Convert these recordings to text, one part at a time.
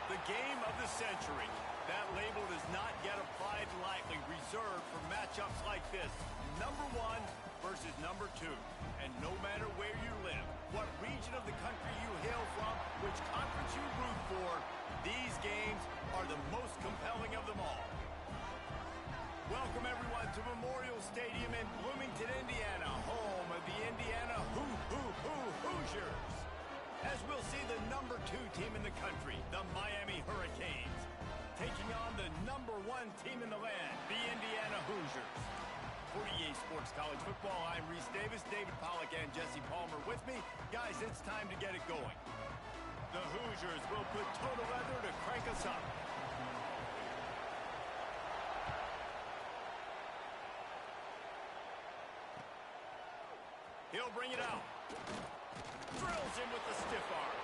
The game of the century. That label does not get applied lightly, reserved for matchups like this. Number 1 versus number 2. And no matter where you live, what region of the country you hail from, which conference you root for, these games are the most compelling of them all. Welcome everyone to Memorial Stadium in Bloomington, Indiana, home of the Indiana Hoosiers. As we'll see the number 2 team in the country, the Miami Hurricanes, taking on the number 1 team in the land, the Indiana Hoosiers. For EA Sports College Football, I'm Reese Davis, David Pollack, and Jesse Palmer with me. Guys, it's time to get it going. The Hoosiers will put total leather to crank us up. He'll bring it out. Drills him with the stiff arm.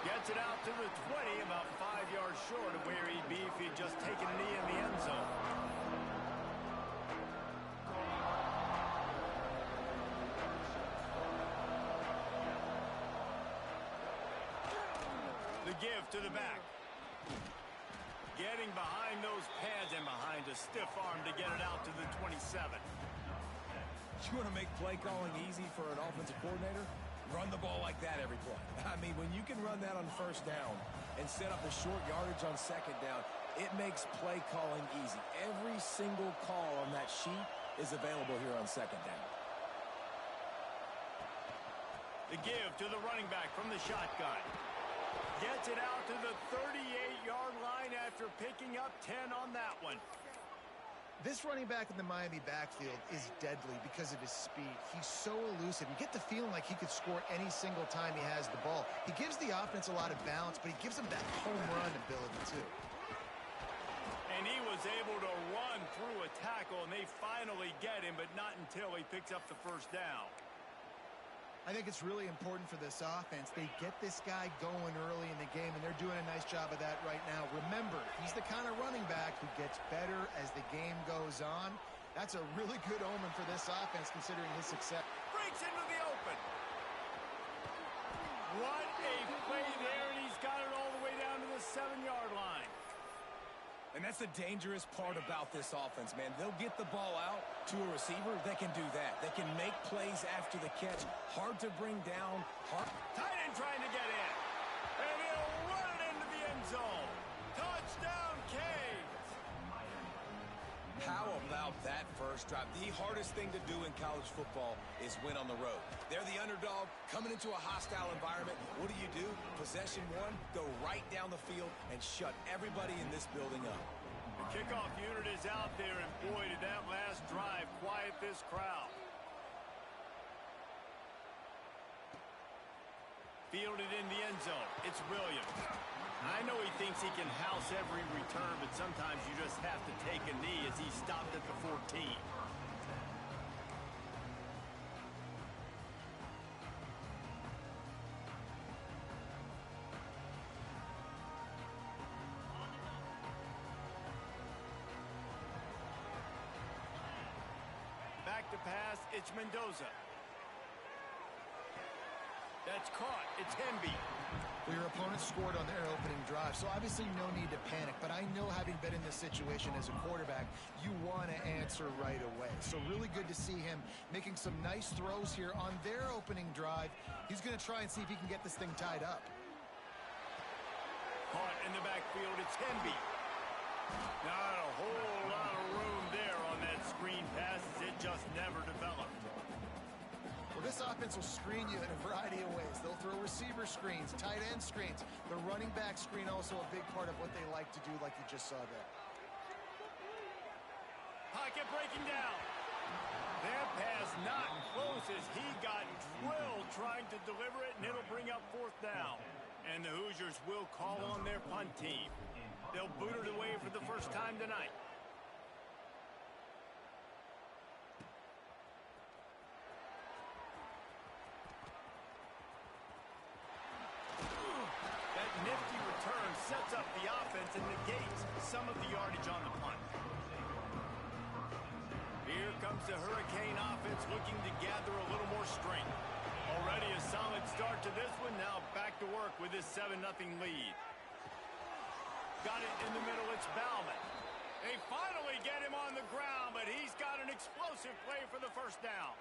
Gets it out to the 20, about 5 yards short of where he'd be if he'd just taken a knee in the end zone. The give to the back. Getting behind those pads and behind a stiff arm to get it out to the 27. You want to make play calling easy for an offensive coordinator? Run the ball like that every play. I mean, when you can run that on first down and set up a short yardage on second down, it makes play calling easy. Every single call on that sheet is available here on second down. The give to the running back from the shotgun. Gets it out to the 38-yard line after picking up 10 on that one. This running back in the Miami backfield is deadly because of his speed. He's so elusive. You get the feeling like he could score any single time he has the ball. He gives the offense a lot of balance, but he gives them that home run ability too. And he was able to run through a tackle, and they finally get him, but not until he picks up the first down. I think it's really important for this offense. They get this guy going early in the game, and they're doing a nice job of that right now. Remember, he's the kind of running back who gets better as the game goes on. That's a really good omen for this offense, considering his success. Breaks into the open. What a play there, and he's got it all the way down to the 7-yard line. And that's the dangerous part about this offense, man. They'll get the ball out to a receiver. They can do that. They can make plays after the catch. Hard to bring down. Tight end trying to get in. And he'll run it into the end zone. Touchdown, Canes. How about that first drive? The hardest thing to do in college football is win on the road. They're the underdog coming into a hostile environment. What do? Possession one, go right down the field and shut everybody in this building up. The kickoff unit is out there, and boy, did that last drive quiet this crowd. Fielded in the end zone. It's Williams. I know he thinks he can house every return, but sometimes you just have to take a knee as he stopped at the 14. Back to pass, it's Mendoza. That's caught. It's Hemby. Well, your opponent scored on their opening drive, so obviously no need to panic. But I know, having been in this situation as a quarterback, you want to answer right away. So really good to see him making some nice throws here on their opening drive. He's going to try and see if he can get this thing tied up. Caught in the backfield. It's Hemby. Not a whole lot of room there on that screen pass, as it just never developed. Well, this offense will screen you in a variety of ways. They'll throw receiver screens, tight end screens. The running back screen also a big part of what they like to do, like you just saw there. Pocket breaking down. That pass not close as he got drilled trying to deliver it, and it'll bring up fourth down. And the Hoosiers will call on their punt team. They'll boot it away for the first time tonight. Nifty return sets up the offense and negates some of the yardage on the punt. Here comes the Hurricane offense looking to gather a little more strength. Already a solid start to this one. Now back to work with this 7-0 lead. Got it in the middle. It's Bauman. They finally get him on the ground, but he's got an explosive play for the first down.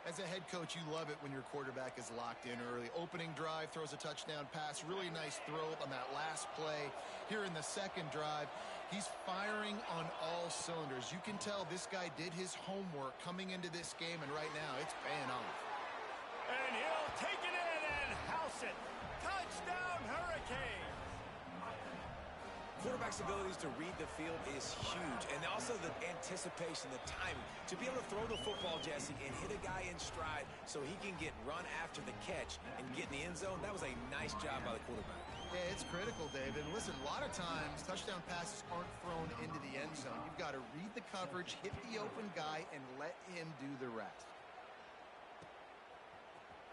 As a head coach, you love it when your quarterback is locked in early. Opening drive, throws a touchdown pass. Really nice throw on that last play. Here in the second drive, he's firing on all cylinders. You can tell this guy did his homework coming into this game, and right now it's paying off. And he'll take it in and house it. Touchdown, Hurricane. Quarterback's abilities to read the field is huge, and also the anticipation, the timing. To be able to throw the football, Jesse, and hit a guy in stride so he can get run after the catch and get in the end zone, that was a nice job by the quarterback. Yeah, it's critical, David. Listen, a lot of times touchdown passes aren't thrown into the end zone. You've got to read the coverage, hit the open guy, and let him do the rest.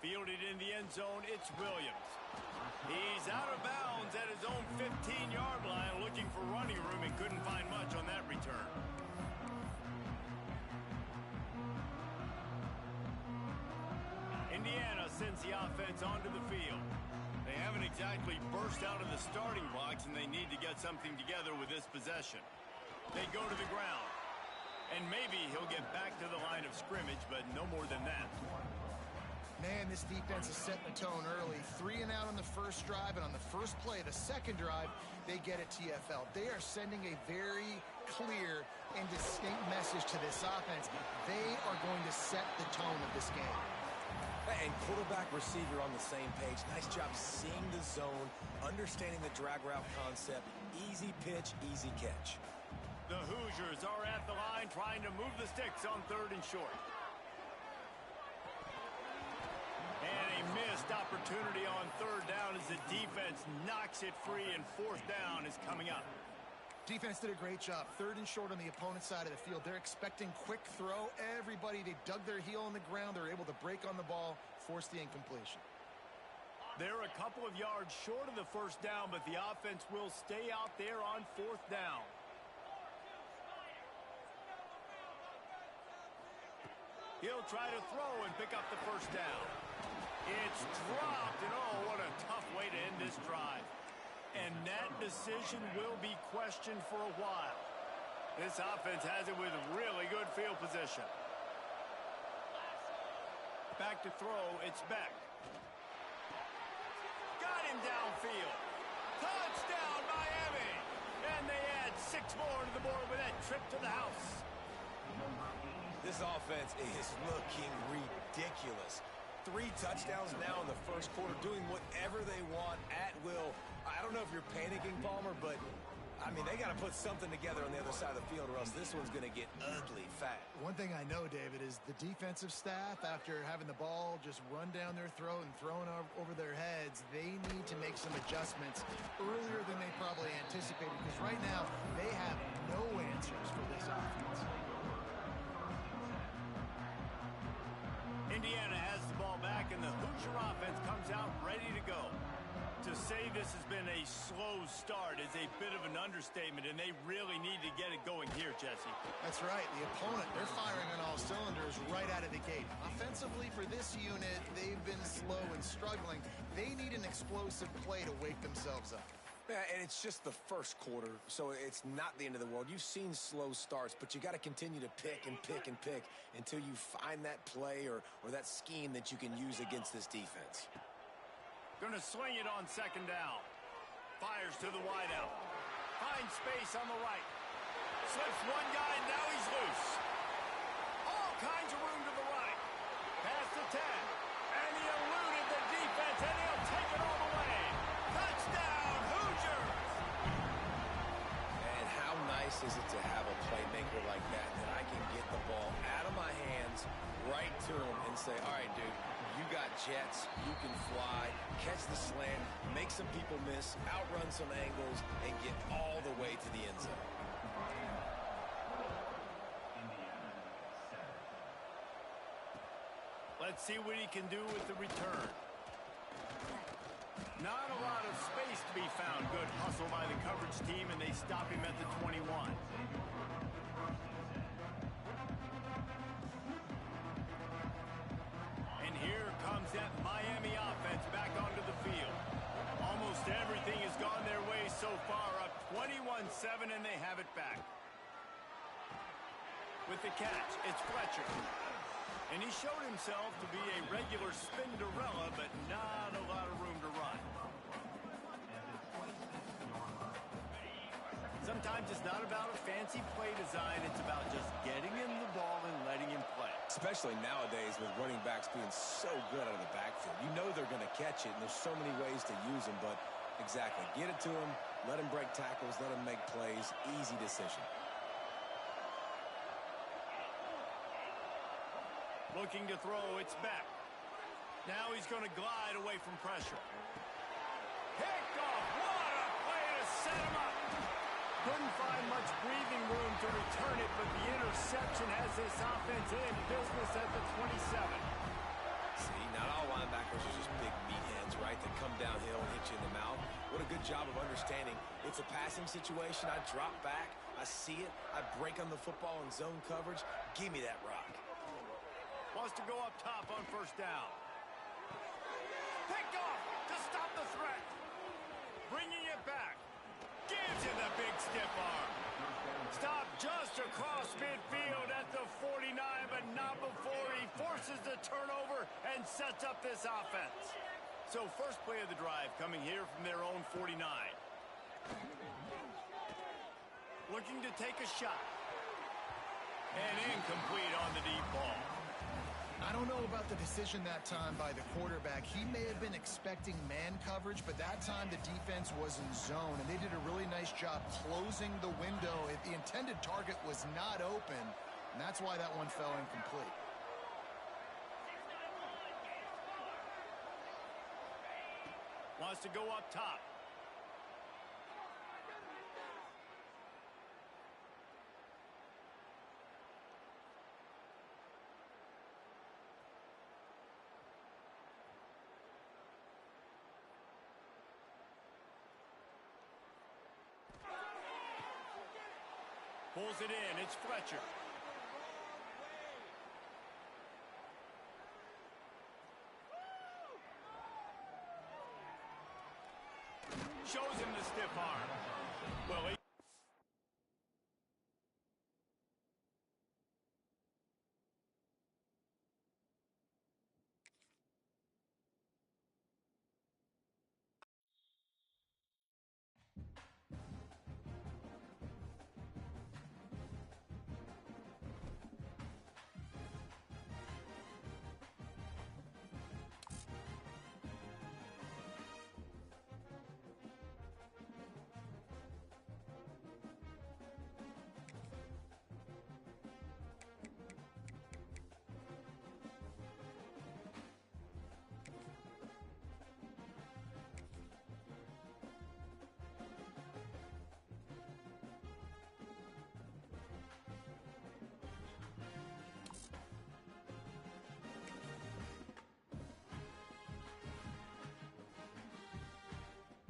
Fielded in the end zone, it's Williams. He's out of bounds at his own 15-yard line, looking for running room and couldn't find much on that return. Indiana sends the offense onto the field. They haven't exactly burst out of the starting blocks, and they need to get something together with this possession. They go to the ground, and maybe he'll get back to the line of scrimmage, but no more than that. Man, this defense is setting the tone early. 3 and out on the first drive, and on the first play, the second drive, they get a TFL. They are sending a very clear and distinct message to this offense. They are going to set the tone of this game. And quarterback, receiver on the same page. Nice job seeing the zone, understanding the drag route concept. Easy pitch, easy catch. The Hoosiers are at the line trying to move the sticks on 3rd and short. And a missed opportunity on 3rd down as the defense knocks it free, and 4th down is coming up. Defense did a great job. 3rd and short on the opponent's side of the field. They're expecting quick throw. Everybody, they dug their heel on the ground. They're able to break on the ball, force the incompletion. They're a couple of yards short of the 1st down, but the offense will stay out there on 4th down. He'll try to throw and pick up the 1st down. It's dropped, and oh, what a tough way to end this drive. And that decision will be questioned for a while. This offense has it with really good field position. Back to throw, it's Beck. Got him downfield. Touchdown, Miami! And they add 6 more to the board with that trip to the house. This offense is looking ridiculous. 3 touchdowns now in the first quarter, doing whatever they want at will. I don't know if you're panicking, Palmer, but, I mean, they got to put something together on the other side of the field, or else this one's going to get ugly fast. One thing I know, David, is the defensive staff, after having the ball just run down their throat and thrown over their heads, they need to make some adjustments earlier than they probably anticipated, because right now they have no answers for this offense. Indiana has the ball back, and the Hoosier offense comes out ready to go. To say this has been a slow start is a bit of an understatement, and they really need to get it going here, Jesse. That's right. The opponent, they're firing on all cylinders right out of the gate. Offensively, for this unit, they've been slow and struggling. They need an explosive play to wake themselves up. Yeah, and it's just the first quarter, so it's not the end of the world. You've seen slow starts, but you got to continue to pick and pick and pick until you find that play or that scheme that you can use against this defense. Going to sling it on 2nd down. Fires to the wideout. Finds space on the right. Slips one guy, and now he's loose. All kinds of room to the right. Pass to 10. And he eluded the defense, and he'll take it all the way. Touchdown, Hoosiers! And how nice is it to have a playmaker like that I can get the ball out of my hands right to him and say, all right, dude, you got jets, you can fly, catch the slant, make some people miss, outrun some angles, and get all the way to the end zone. Let's see what he can do with the return. Not a lot of space to be found. Good hustle by the coverage team, and they stop him at the 21. And here comes that Miami offense back onto the field. Almost everything has gone their way so far, up 21-7, and they have it back. With the catch, it's Fletcher. And he showed himself to be a regular Spinderella, but not a lot of room to run. Sometimes it's not about a fancy play design. It's about just getting him the ball and letting him play. Especially nowadays with running backs being so good out of the backfield. You know they're going to catch it, and there's so many ways to use them. But exactly, get it to him, let him break tackles, let him make plays. Easy decision. Looking to throw, it's back. Now he's going to glide away from pressure. Picked off. What a play to set him up. Couldn't find much breathing room to return it, but the interception has this offense in business at the 27. See, not all linebackers are just big meatheads, right, that come downhill and hit you in the mouth. What a good job of understanding. It's a passing situation. I drop back. I see it. I break on the football in zone coverage. Give me that rock. Wants to go up top on first down. Picked off to stop the threat. Bringing it back. Gives him the big stiff arm. Stop just across midfield at the 49, but not before he forces the turnover and sets up this offense. So first play of the drive coming here from their own 49. Looking to take a shot. And incomplete on the deep ball. I don't know about the decision that time by the quarterback. He may have been expecting man coverage, but that time the defense was in zone, and they did a really nice job closing the window. The intended target was not open, and that's why that one fell incomplete. Wants to go up top. Pulls it in. It's Fletcher. Shows him the stiff arm. Well,